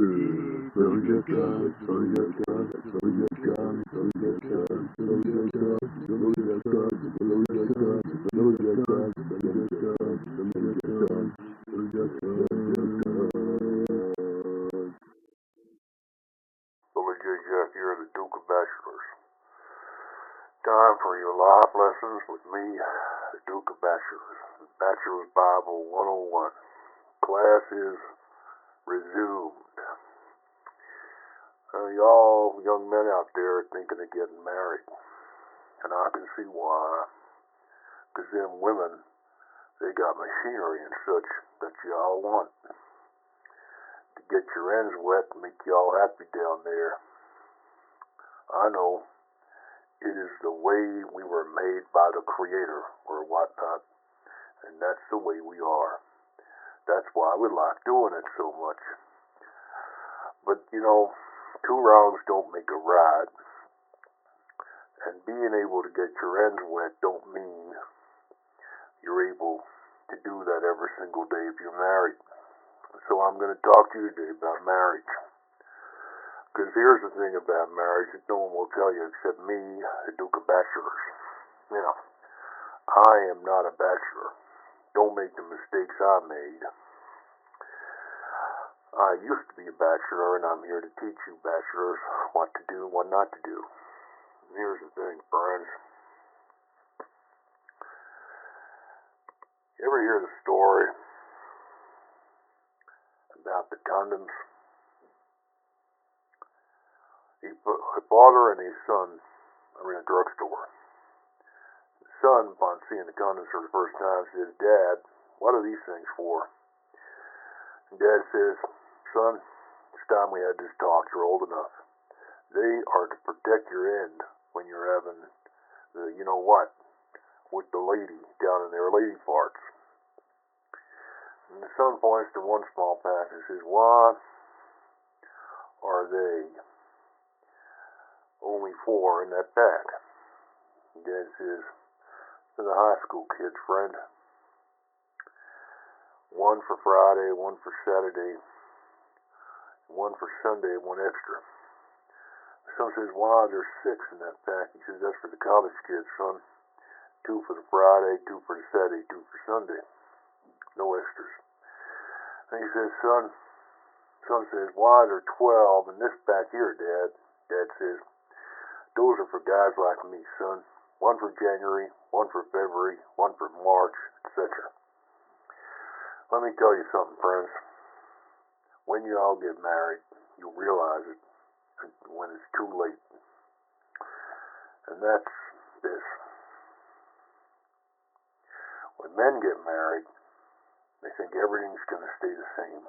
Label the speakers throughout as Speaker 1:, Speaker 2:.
Speaker 1: Jack here, the Duke of Bachelors. Time for your life lessons with me, the Duke of Bachelors. The Bachelor's Bible 101. Class is resumed. Y'all young men out there are thinking of getting married. And I can see why. Because them women, they got machinery and such that y'all want to get your ends wet and make y'all happy down there. I know it is the way we were made by the Creator or whatnot, and that's the way we are. That's why we like doing it so much. But, two wrongs don't make a right, and being able to get your ends wet don't mean you're able to do that every single day if you're married. So I'm going to talk to you today about marriage. Because here's the thing about marriage that no one will tell you except me, the Duke of Bachelors. I am not a bachelor. Don't make the mistakes I made. I used to be a bachelor, and I'm here to teach you bachelors what to do and what not to do. And here's the thing, friends. You ever hear the story about the condoms? A father and his son are in a drugstore. The son, upon seeing the condoms for the first time, says, "Dad, what are these things for?" And Dad says, "Son, it's time we had this talk. You're old enough. They are to protect your end when you're having the, with the lady down in their lady farts." And the son points to one small patch and says, "Why are they only 4 in that pack?" And Dad says, "To the high school kids, friend. 1 for Friday, 1 for Saturday, 1 for Sunday, 1 extra." The son says, "Why are there 6 in that pack?" He says, "That's for the college kids, son. 2 for the Friday, 2 for the Saturday, 2 for Sunday. No extras." And he says, Son says, "Why are there 12 in this pack here, Dad?" Dad says, "Those are for guys like me, son. 1 for January, 1 for February, 1 for March, etc." Let me tell you something, friends. When you all get married, you'll realize it when it's too late. And that's this. When men get married, they think everything's going to stay the same.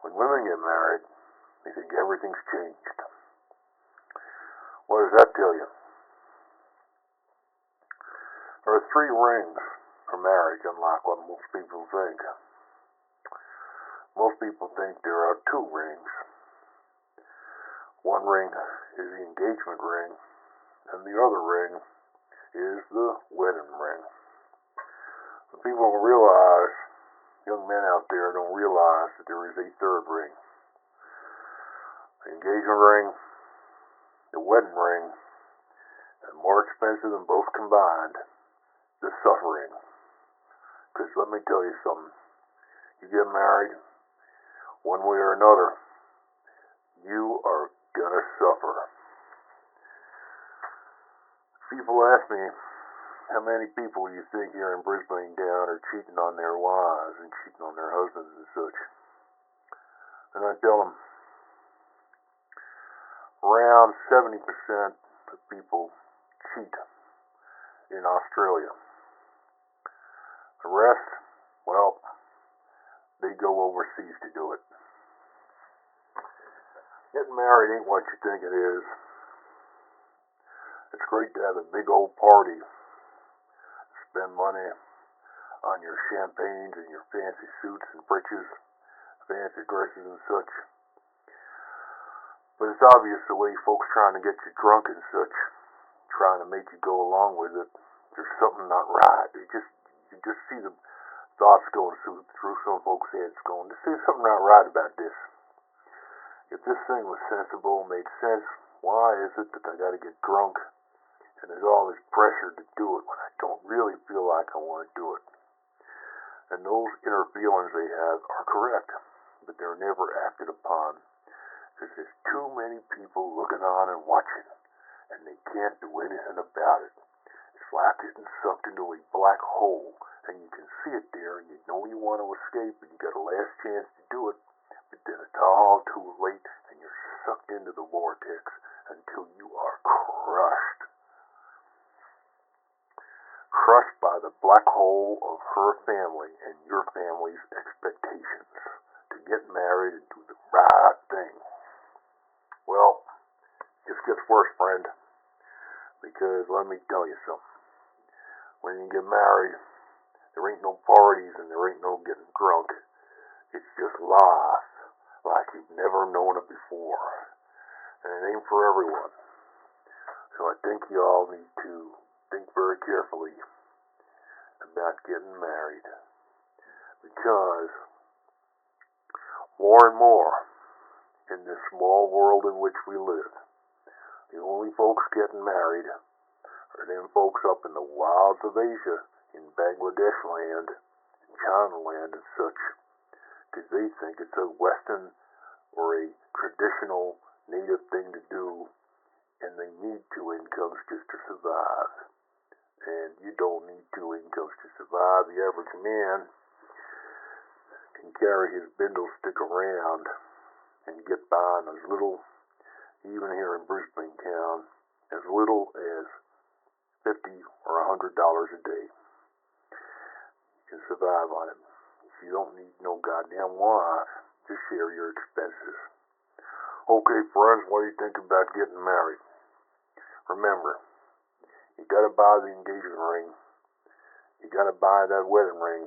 Speaker 1: When women get married, they think everything's changed. What does that tell you? There are 3 rings for marriage, unlike what most people think. Most people think there are 2 rings. One ring is the engagement ring, and the other ring is the wedding ring. But people don't realize, young men out there don't realize that there is a 3rd ring. The engagement ring, the wedding ring, and more expensive than both combined, the suffering. Because let me tell you something. You get married, one way or another, you are gonna suffer. People ask me, how many people you think here in Brisbane Town are cheating on their wives and cheating on their husbands and such? And I tell them, around 70% of people cheat in Australia. The rest, well, they go overseas to do it. Getting married ain't what you think it is. It's great to have a big old party, spend money on your champagnes and your fancy suits and breeches, fancy dresses and such. But it's obvious the way folks trying to get you drunk and such, trying to make you go along with it, there's something not right. You just see the thoughts going through some folks' heads going, there's something not right about this. If this thing was sensible, made sense, why is it that I gotta get drunk and there's all this pressure to do it when I don't really feel like I want to do it? And those inner feelings they have are correct, but they're never acted upon because there's too many people looking on and watching, and they can't do anything about it. It's like getting sucked into a black hole, and you can see it there, and you know you want to escape, and you got a last chance to do it, but then it's all too late, and you're sucked into the vortex until you are crushed. Crushed by the black hole of her family and your family's expectations to get married and do the right thing. Well, it just gets worse, friend, because let me tell you something. When you get married, there ain't no parties and there ain't no getting drunk. It's just life, like you've never known it before. And it ain't for everyone. So I think you all need to think very carefully about getting married. Because more and more in this small world in which we live, the only folks getting married are them folks up in the wilds of Asia, in Bangladesh land, in China land and such, because they think it's a Western or a traditional native thing to do, and they need 2 incomes just to survive. And you don't need 2 incomes to survive. The average man can carry his bindle stick around and get by on as little, even here in Brisbane Town, as little as $50 or $100 a day. You can survive on it. You don't need no goddamn wife. Just share your expenses. Okay, friends, what do you think about getting married? Remember, you gotta buy the engagement ring. You gotta buy that wedding ring.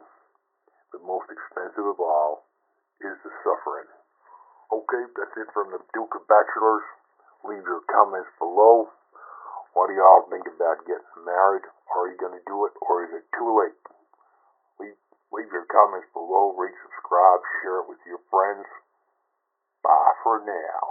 Speaker 1: But most expensive of all is the suffering. Okay, that's it from the Duke of Bachelors. Leave your comments below. What do y'all think about getting married? Are you gonna do it, or is it too late? Leave your comments below. Rate, subscribe, share it with your friends. Bye for now.